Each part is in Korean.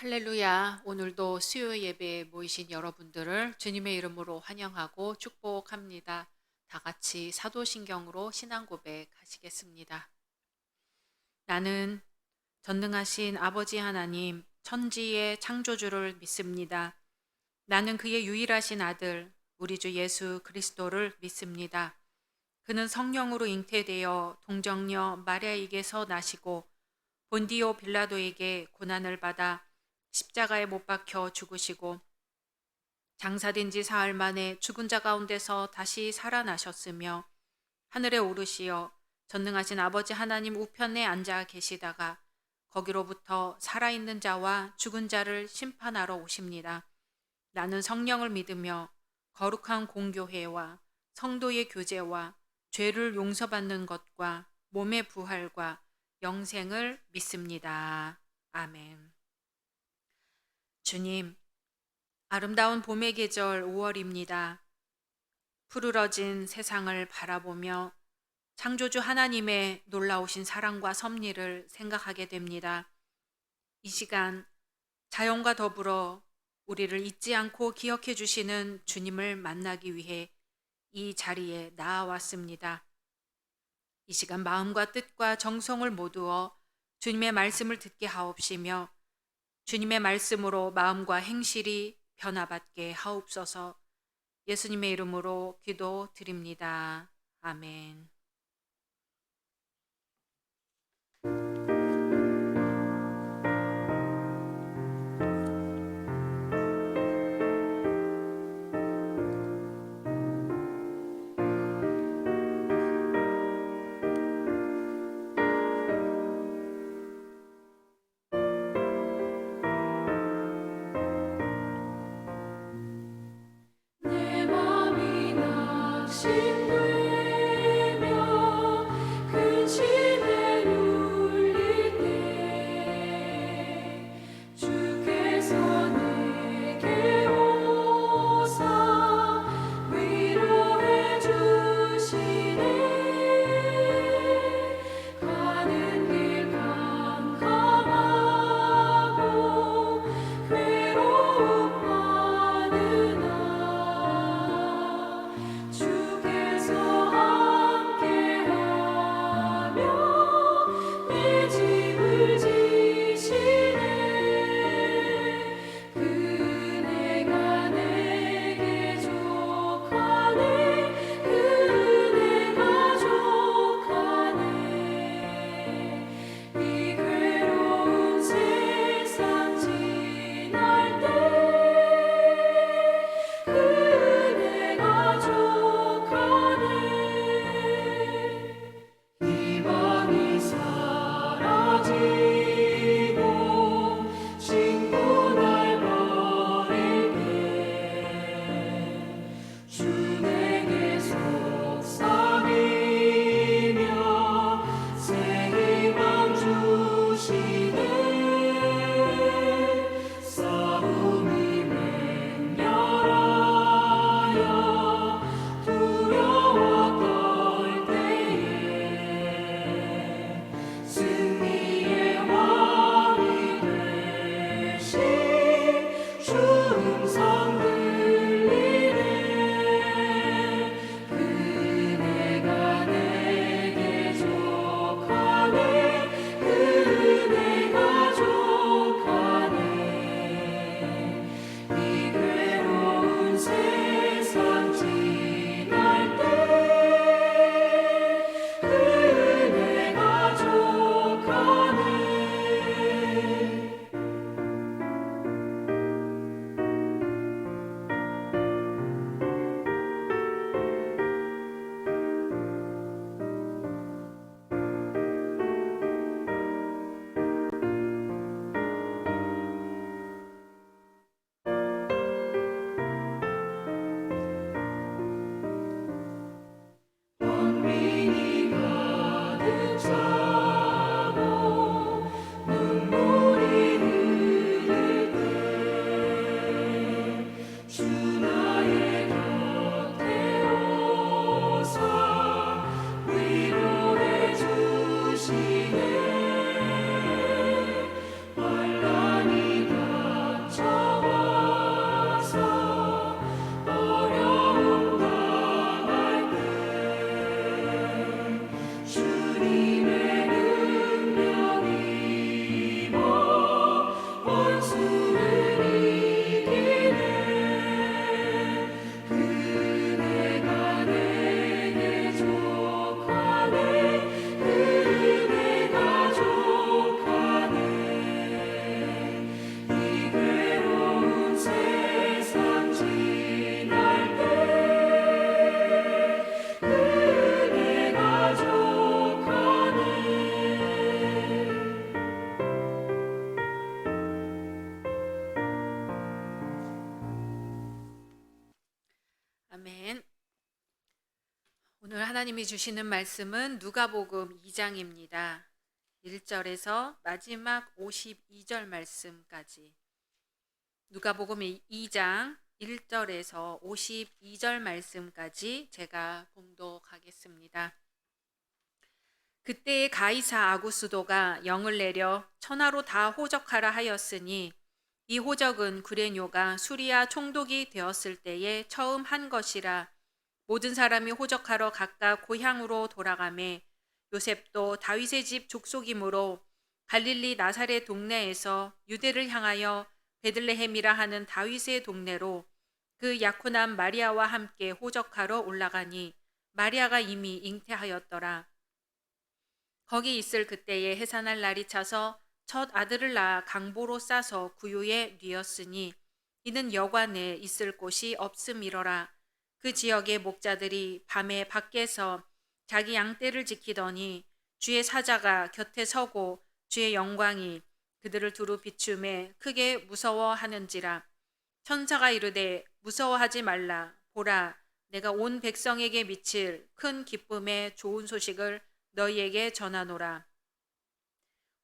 할렐루야. 오늘도 수요 예배에 모이신 여러분들을 주님의 이름으로 환영하고 축복합니다. 다 같이 사도신경으로 신앙 고백하시겠습니다. 나는 전능하신 아버지 하나님, 천지의 창조주를 믿습니다. 나는 그의 유일하신 아들, 우리 주 예수 그리스도를 믿습니다. 그는 성령으로 잉태되어 동정녀 마리아에게서 나시고 본디오 빌라도에게 고난을 받아 십자가에 못 박혀 죽으시고 장사된 지 사흘 만에 죽은 자 가운데서 다시 살아나셨으며 하늘에 오르시어 전능하신 아버지 하나님 우편에 앉아 계시다가 거기로부터 살아있는 자와 죽은 자를 심판하러 오십니다. 나는 성령을 믿으며 거룩한 공교회와 성도의 교제와 죄를 용서받는 것과 몸의 부활과 영생을 믿습니다. 아멘. 주님, 아름다운 봄의 계절 5월입니다. 푸르러진 세상을 바라보며 창조주 하나님의 놀라우신 사랑과 섭리를 생각하게 됩니다. 이 시간 자연과 더불어 우리를 잊지 않고 기억해 주시는 주님을 만나기 위해 이 자리에 나아왔습니다. 이 시간 마음과 뜻과 정성을 모두어 주님의 말씀을 듣게 하옵시며 주님의 말씀으로 마음과 행실이 변화받게 하옵소서. 예수님의 이름으로 기도드립니다. 아멘. 내 맘이 낙심되며 하나님이 주시는 말씀은 누가복음 2장입니다. 1절에서 마지막 52절 말씀까지. 누가복음 2장 1절에서 52절 말씀까지 제가 봉독하겠습니다. 그때에 가이사 아구스도가 영을 내려 천하로 다 호적하라 하였으니 이 호적은 구레뇨가 수리아 총독이 되었을 때에 처음 한 것이라. 모든 사람이 호적하러 각각 고향으로 돌아가매 요셉도 다윗의 집 족속이므로 갈릴리 나사렛 동네에서 유대를 향하여 베들레헴이라 하는 다윗의 동네로 그 약혼한 마리아와 함께 호적하러 올라가니 마리아가 이미 잉태하였더라. 거기 있을 그때에 해산할 날이 차서 첫 아들을 낳아 강보로 싸서 구유에 뉘었으니 이는 여관에 있을 곳이 없음이러라. 그 지역의 목자들이 밤에 밖에서 자기 양떼를 지키더니 주의 사자가 곁에 서고 주의 영광이 그들을 두루 비추매 크게 무서워하는지라. 천사가 이르되 무서워하지 말라. 보라, 내가 온 백성에게 미칠 큰 기쁨의 좋은 소식을 너희에게 전하노라.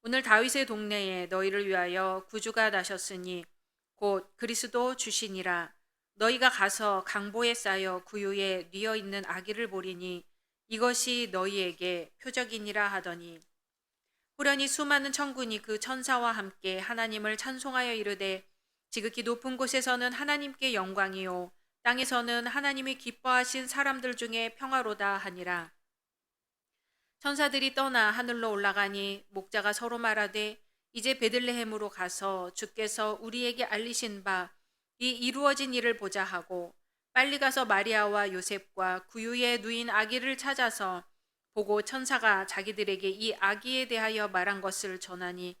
오늘 다윗의 동네에 너희를 위하여 구주가 나셨으니 곧 그리스도 주시니라. 너희가 가서 강보에 쌓여 구유에 뉘어 있는 아기를 보리니 이것이 너희에게 표적이니라 하더니 후련히 수많은 천군이 그 천사와 함께 하나님을 찬송하여 이르되 지극히 높은 곳에서는 하나님께 영광이요 땅에서는 하나님이 기뻐하신 사람들 중에 평화로다 하니라. 천사들이 떠나 하늘로 올라가니 목자가 서로 말하되 이제 베들레헴으로 가서 주께서 우리에게 알리신 바 이 이루어진 일을 보자 하고 빨리 가서 마리아와 요셉과 구유에 누인 아기를 찾아서 보고 천사가 자기들에게 이 아기에 대하여 말한 것을 전하니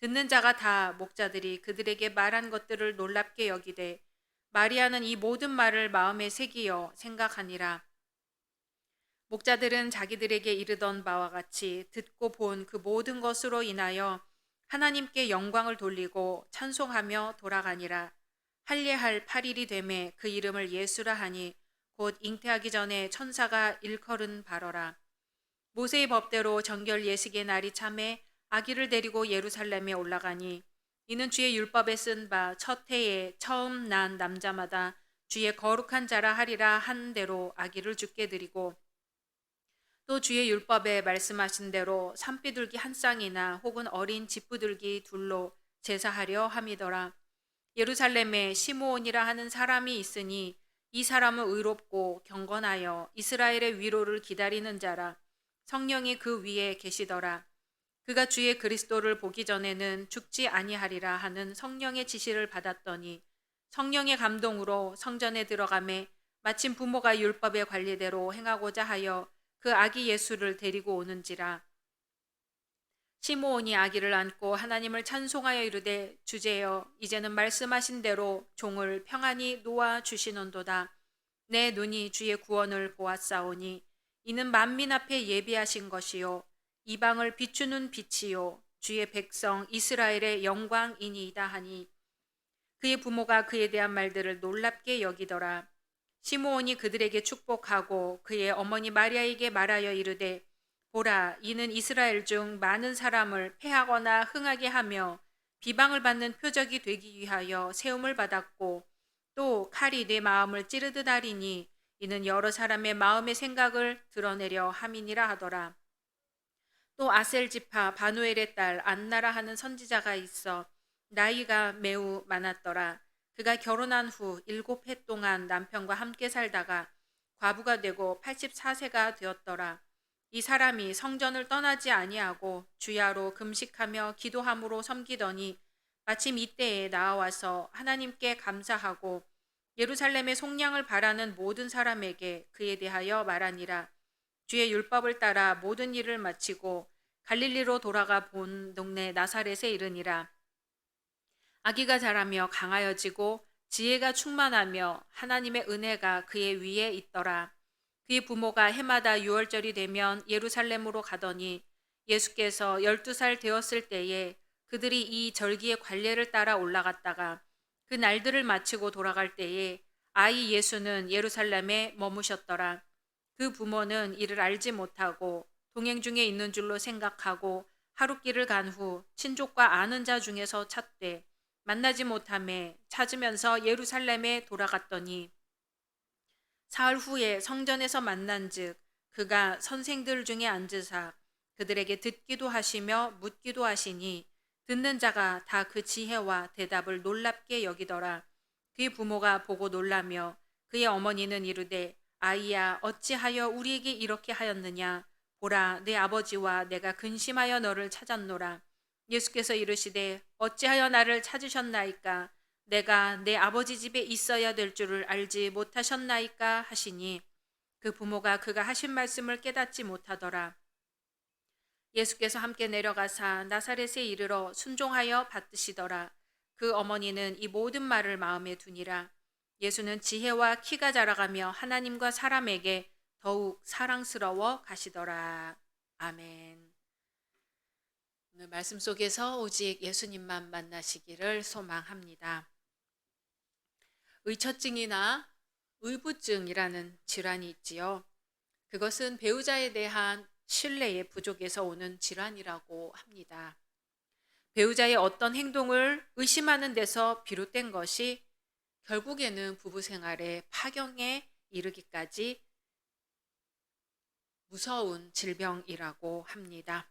듣는 자가 다 목자들이 그들에게 말한 것들을 놀랍게 여기되 마리아는 이 모든 말을 마음에 새기어 생각하니라. 목자들은 자기들에게 이르던 바와 같이 듣고 본 그 모든 것으로 인하여 하나님께 영광을 돌리고 찬송하며 돌아가니라. 할례할 8일이 되매 그 이름을 예수라 하니 곧 잉태하기 전에 천사가 일컬은 바로라. 모세의 법대로 정결 예식의 날이 참에 아기를 데리고 예루살렘에 올라가니 이는 주의 율법에 쓴 바 첫 해에 처음 난 남자마다 주의 거룩한 자라 하리라 한 대로 아기를 주께 드리고 또 주의 율법에 말씀하신 대로 산비둘기 한 쌍이나 혹은 어린 집부들기 둘로 제사하려 함이더라. 예루살렘에 시므온이라 하는 사람이 있으니 이 사람은 의롭고 경건하여 이스라엘의 위로를 기다리는 자라. 성령이 그 위에 계시더라. 그가 주의 그리스도를 보기 전에는 죽지 아니하리라 하는 성령의 지시를 받았더니 성령의 감동으로 성전에 들어가매 마침 부모가 율법의 관리대로 행하고자 하여 그 아기 예수를 데리고 오는지라. 시므온이 아기를 안고 하나님을 찬송하여 이르되 주제여 이제는 말씀하신 대로 종을 평안히 놓아 주시는도다. 내 눈이 주의 구원을 보았사오니 이는 만민 앞에 예비하신 것이요 이방을 비추는 빛이요 주의 백성 이스라엘의 영광이니이다 하니 그의 부모가 그에 대한 말들을 놀랍게 여기더라. 시므온이 그들에게 축복하고 그의 어머니 마리아에게 말하여 이르되 보라, 이는 이스라엘 중 많은 사람을 패하거나 흥하게 하며 비방을 받는 표적이 되기 위하여 세움을 받았고 또 칼이 내 마음을 찌르듯 하리니 이는 여러 사람의 마음의 생각을 드러내려 함이니라 하더라. 또 아셀 지파 바누엘의 딸 안나라 하는 선지자가 있어 나이가 매우 많았더라. 그가 결혼한 후 7해 동안 남편과 함께 살다가 과부가 되고 84세가 되었더라. 이 사람이 성전을 떠나지 아니하고 주야로 금식하며 기도함으로 섬기더니 마침 이때에 나와서 하나님께 감사하고 예루살렘의 속량을 바라는 모든 사람에게 그에 대하여 말하니라. 주의 율법을 따라 모든 일을 마치고 갈릴리로 돌아가 본 동네 나사렛에 이르니라. 아기가 자라며 강하여지고 지혜가 충만하며 하나님의 은혜가 그의 위에 있더라. 그의 부모가 해마다 유월절이 되면 예루살렘으로 가더니 예수께서 12살 되었을 때에 그들이 이 절기의 관례를 따라 올라갔다가 그 날들을 마치고 돌아갈 때에 아이 예수는 예루살렘에 머무셨더라. 그 부모는 이를 알지 못하고 동행 중에 있는 줄로 생각하고 하룻길을 간 후 친족과 아는 자 중에서 찾되 만나지 못하매 찾으면서 예루살렘에 돌아갔더니 사흘 후에 성전에서 만난즉 그가 선생들 중에 앉으사 그들에게 듣기도 하시며 묻기도 하시니 듣는 자가 다 그 지혜와 대답을 놀랍게 여기더라. 그의 부모가 보고 놀라며 그의 어머니는 이르되 아이야 어찌하여 우리에게 이렇게 하였느냐 보라 내 아버지와 내가 근심하여 너를 찾았노라. 예수께서 이르시되 어찌하여 나를 찾으셨나이까 내가 내 아버지 집에 있어야 될 줄을 알지 못하셨나이까 하시니 그 부모가 그가 하신 말씀을 깨닫지 못하더라. 예수께서 함께 내려가사 나사렛에 이르러 순종하여 받드시더라. 그 어머니는 이 모든 말을 마음에 두니라. 예수는 지혜와 키가 자라가며 하나님과 사람에게 더욱 사랑스러워 가시더라. 아멘. 오늘 말씀 속에서 오직 예수님만 만나시기를 소망합니다. 의처증이나 의부증이라는 질환이 있지요. 그것은 배우자에 대한 신뢰의 부족에서 오는 질환이라고 합니다. 배우자의 어떤 행동을 의심하는 데서 비롯된 것이 결국에는 부부 생활의 파경에 이르기까지 무서운 질병이라고 합니다.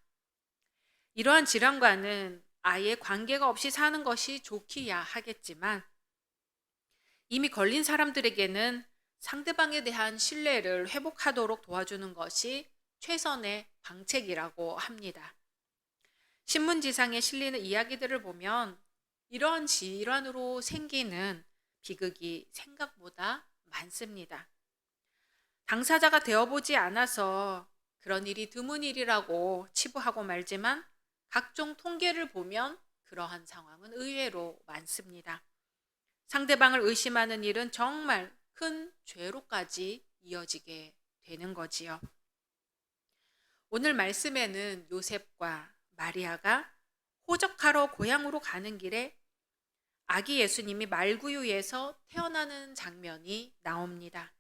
이러한 질환과는 아예 관계가 없이 사는 것이 좋기야 하겠지만 이미 걸린 사람들에게는 상대방에 대한 신뢰를 회복하도록 도와주는 것이 최선의 방책이라고 합니다. 신문지상에 실리는 이야기들을 보면 이러한 질환으로 생기는 비극이 생각보다 많습니다. 당사자가 되어보지 않아서 그런 일이 드문 일이라고 치부하고 말지만 각종 통계를 보면 그러한 상황은 의외로 많습니다. 상대방을 의심하는 일은 정말 큰 죄로까지 이어지게 되는 거지요. 오늘 말씀에는 요셉과 마리아가 호적하러 고향으로 가는 길에 아기 예수님이 말구유에서 태어나는 장면이 나옵니다.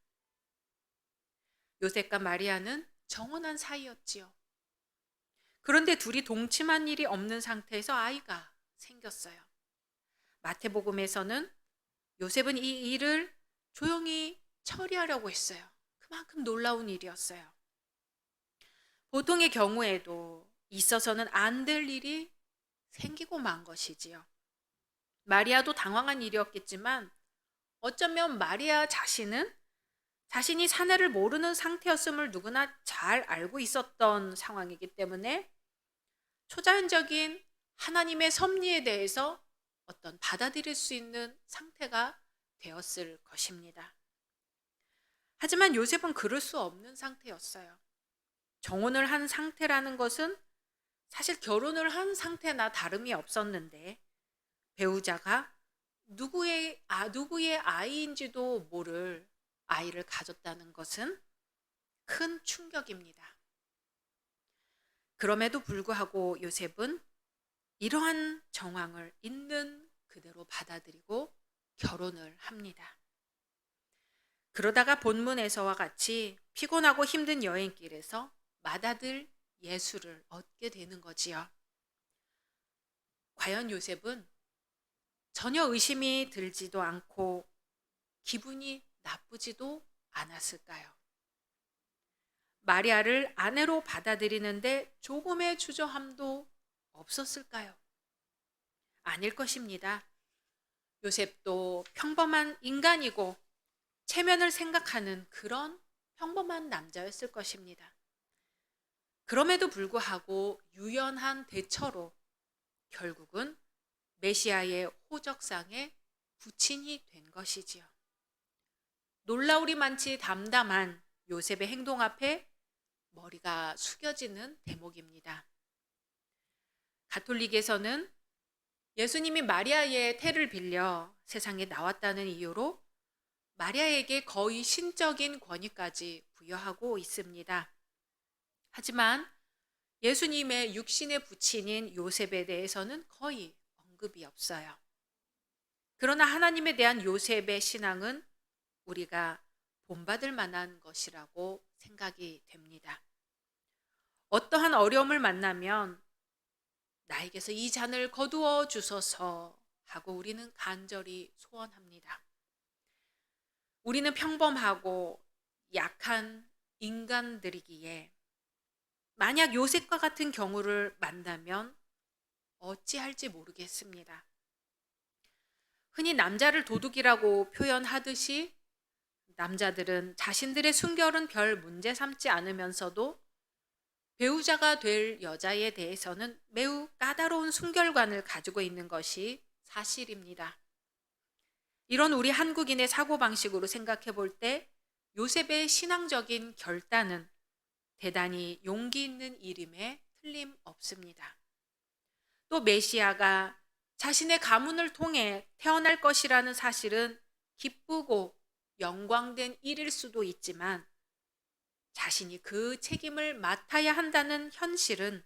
요셉과 마리아는 정혼한 사이였지요. 그런데 둘이 동침한 일이 없는 상태에서 아이가 생겼어요. 마태복음에서는 요셉은 이 일을 조용히 처리하려고 했어요. 그만큼 놀라운 일이었어요. 보통의 경우에도 있어서는 안 될 일이 생기고 만 것이지요. 마리아도 당황한 일이었겠지만 어쩌면 마리아 자신은 자신이 사내를 모르는 상태였음을 누구나 잘 알고 있었던 상황이기 때문에 초자연적인 하나님의 섭리에 대해서 어떤 받아들일 수 있는 상태가 되었을 것입니다. 하지만 요셉은 그럴 수 없는 상태였어요. 정혼을 한 상태라는 것은 사실 결혼을 한 상태나 다름이 없었는데 배우자가 누구의 아이인지도 모를 아이를 가졌다는 것은 큰 충격입니다. 그럼에도 불구하고 요셉은 이러한 정황을 있는 그대로 받아들이고 결혼을 합니다. 그러다가 본문에서와 같이 피곤하고 힘든 여행길에서 맏아들 예수를 얻게 되는 거지요. 과연 요셉은 전혀 의심이 들지도 않고 기분이 나쁘지도 않았을까요? 마리아를 아내로 받아들이는데 조금의 주저함도 없었을까요? 아닐 것입니다. 요셉도 평범한 인간이고 체면을 생각하는 그런 평범한 남자였을 것입니다. 그럼에도 불구하고 유연한 대처로 결국은 메시아의 호적상에 부친이 된 것이지요. 놀라우리 많지 담담한 요셉의 행동 앞에 머리가 숙여지는 대목입니다. 가톨릭에서는 예수님이 마리아의 태를 빌려 세상에 나왔다는 이유로 마리아에게 거의 신적인 권위까지 부여하고 있습니다. 하지만 예수님의 육신의 부친인 요셉에 대해서는 거의 언급이 없어요. 그러나 하나님에 대한 요셉의 신앙은 우리가 본받을 만한 것이라고 생각이 됩니다. 어떠한 어려움을 만나면 나에게서 이 잔을 거두어 주소서 하고 우리는 간절히 소원합니다. 우리는 평범하고 약한 인간들이기에 만약 요셉과 같은 경우를 만나면 어찌할지 모르겠습니다. 흔히 남자를 도둑이라고 표현하듯이 남자들은 자신들의 순결은 별 문제 삼지 않으면서도 배우자가 될 여자에 대해서는 매우 까다로운 순결관을 가지고 있는 것이 사실입니다. 이런 우리 한국인의 사고방식으로 생각해 볼 때 요셉의 신앙적인 결단은 대단히 용기 있는 일임에 틀림없습니다. 또 메시아가 자신의 가문을 통해 태어날 것이라는 사실은 기쁘고 영광된 일일 수도 있지만 자신이 그 책임을 맡아야 한다는 현실은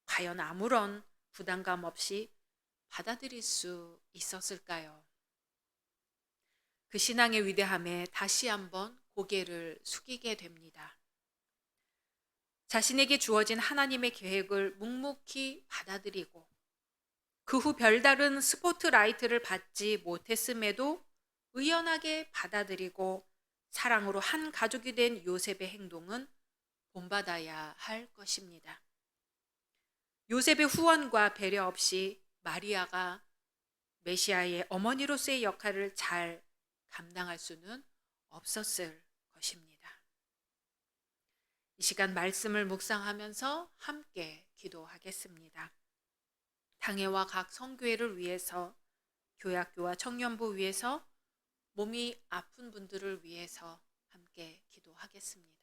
과연 아무런 부담감 없이 받아들일 수 있었을까요? 그 신앙의 위대함에 다시 한번 고개를 숙이게 됩니다. 자신에게 주어진 하나님의 계획을 묵묵히 받아들이고 그 후 별다른 스포트라이트를 받지 못했음에도 의연하게 받아들이고 사랑으로 한 가족이 된 요셉의 행동은 본받아야 할 것입니다. 요셉의 후원과 배려 없이 마리아가 메시아의 어머니로서의 역할을 잘 감당할 수는 없었을 것입니다. 이 시간 말씀을 묵상하면서 함께 기도하겠습니다. 당회와 각 성교회를 위해서, 교학교와 청년부 위해서, 몸이 아픈 분들을 위해서 함께 기도하겠습니다.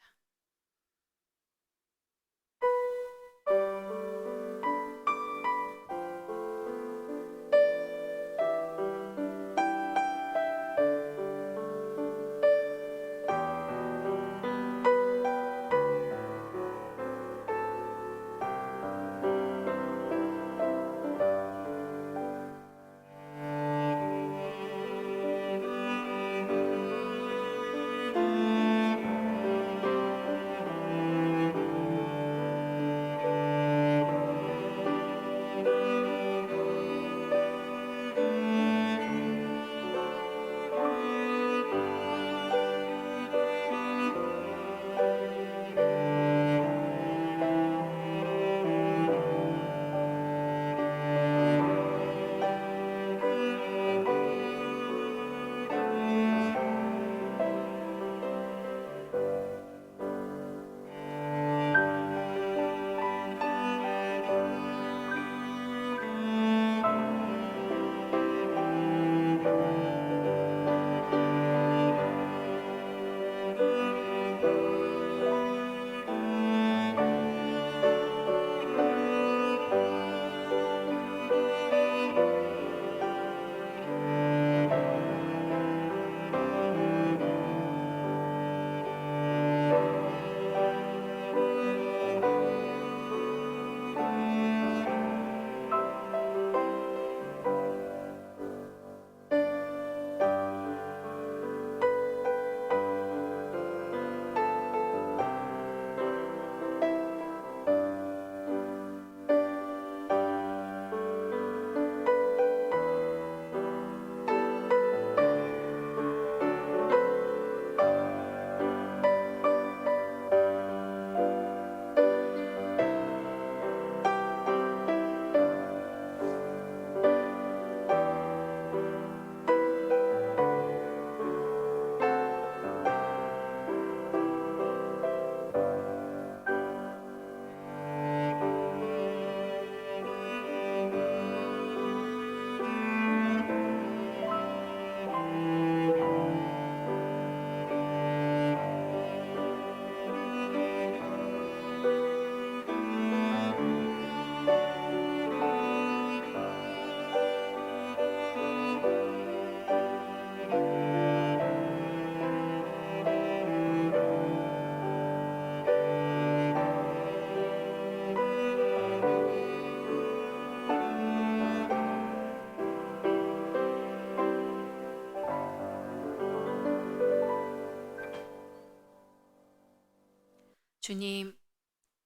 주님,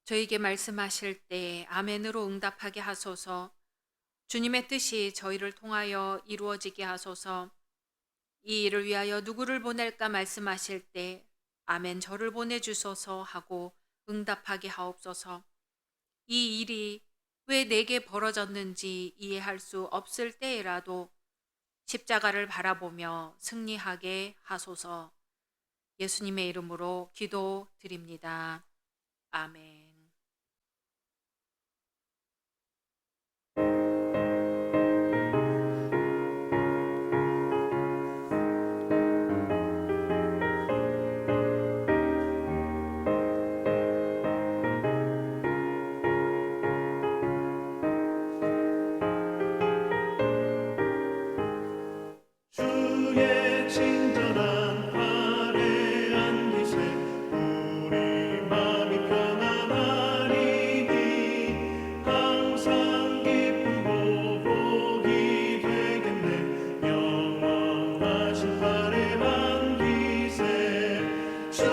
저에게 말씀하실 때 아멘으로 응답하게 하소서. 주님의 뜻이 저희를 통하여 이루어지게 하소서. 이 일을 위하여 누구를 보낼까 말씀하실 때 아멘 저를 보내주소서 하고 응답하게 하옵소서. 이 일이 왜 내게 벌어졌는지 이해할 수 없을 때에라도 십자가를 바라보며 승리하게 하소서. 예수님의 이름으로 기도드립니다. 아멘. 주의 친절한 발에 안기세 우리 마음이 평안하리니 항상 기쁘고 복이 되겠네 영원하신 발에 안기세 주의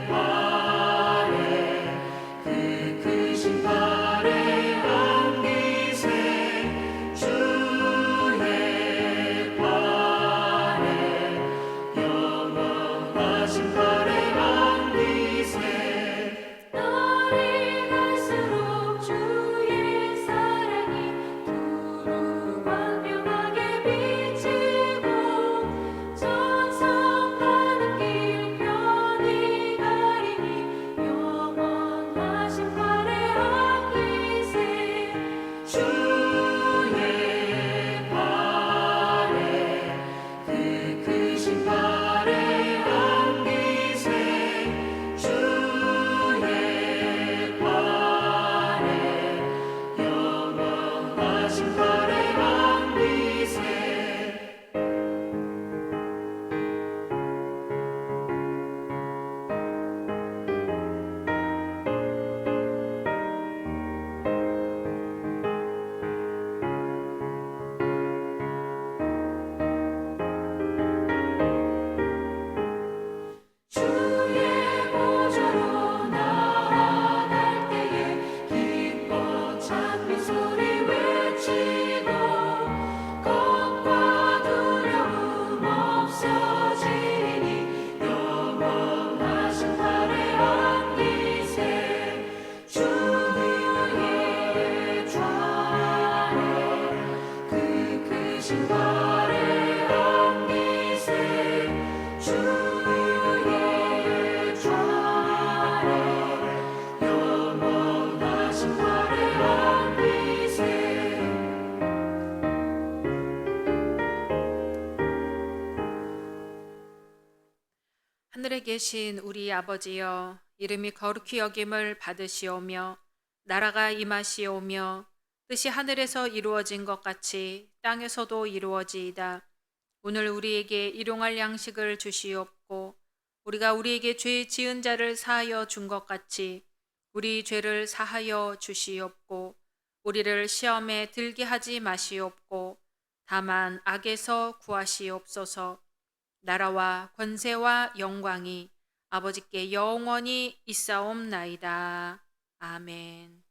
발에 그 크신 발에 안기세 주의 발에 영원하신 발에 안기세 날이 갈수록 주의 사랑이 두루 광명하게 비치고 천성 가는 길 편히 가리니 영원하신 발에 안기세 주의 발에 그 크신 발에 안기세 주의 발에 영원하신 발에 안기세 주의 보좌로 나아갈 때에 기뻐 찬미 소리 외치고 걱과 두려움 없어지니 영원하신 발에 안기세 주의 좌에 그 크신 발에 안기세 주의 좌에 영원하신 발에 안기세 하늘에 계신 우리 아버지여, 이름이 거룩히 여김을 받으시오며 나라가 임하시오며 뜻이 하늘에서 이루어진 것 같이 땅에서도 이루어지이다. 오늘 우리에게 일용할 양식을 주시옵고 우리가 우리에게 죄 지은 자를 사하여 준 것 같이 우리 죄를 사하여 주시옵고 우리를 시험에 들게 하지 마시옵고 다만 악에서 구하시옵소서. 나라와 권세와 영광이 아버지께 영원히 있사옵나이다. 아멘.